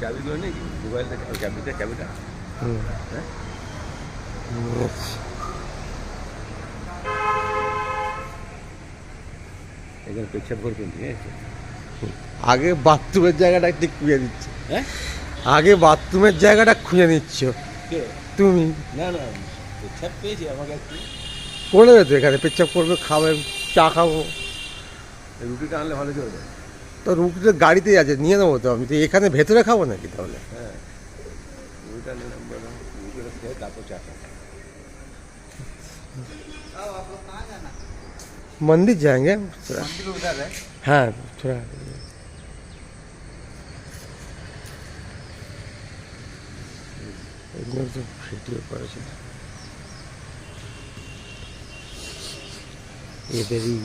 চাবিগুলো নেই মোবাইল থেকে চাবিটা হ্যাঁ এখানে পেচ্ছাপ করবেন ঠিক আছে। আগে বাথরুমের জায়গাটা একটু খুঁজে দিচ্ছ, হ্যাঁ আগে বাথরুমের জায়গাটা খুঁজে নিচ্ছ কে তুমি। না না পেচ্ছাপ পেয়েছি আমাকে একটু করে দেবে তো, এখানে পেচ্ছাপ করবে, খাবে, চা খাবো। রুটিটা আনলে ভালো চলবে। তো রুটিটা গাড়িতেই আছে, নিয়ে নেবো তো। আমি তো এখানে ভেতরে খাবো নাকি তাহলে? হ্যাঁ রুটিটা নিলাম বলো, রুটিটা খেয়ে তারপর চা খাবো। मंदिर जाएंगे थोड़ा। मंदिर उधर है। हाँ थोड़ा एकदम तो वीडियो करेছে এদেরই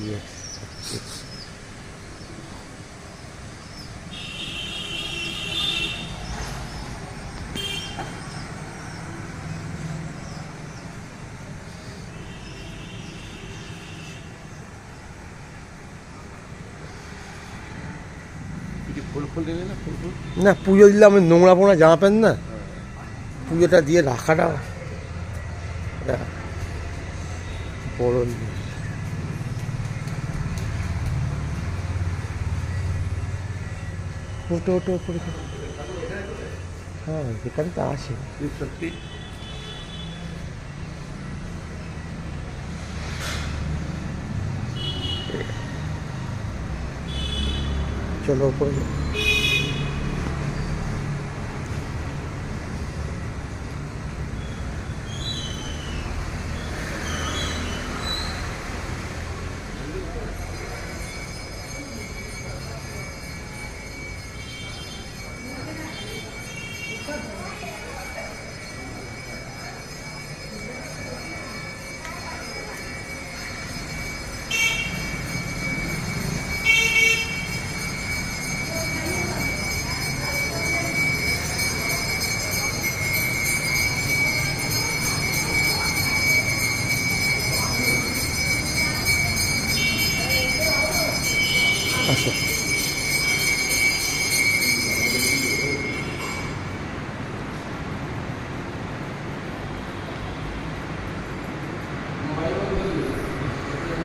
কিছু ফুল ফুল দেবে না ফুল ফুল না, পুজো দিলে আমি নোংরা পোড়া জামা প্যান্ট না, পুজোটা দিয়ে রাখাটা এটা বড় জিনিস। ওটো ওটো করে হ্যাঁ এখানে তো আসে। সত্যি চলো উপরে যাও। আসো।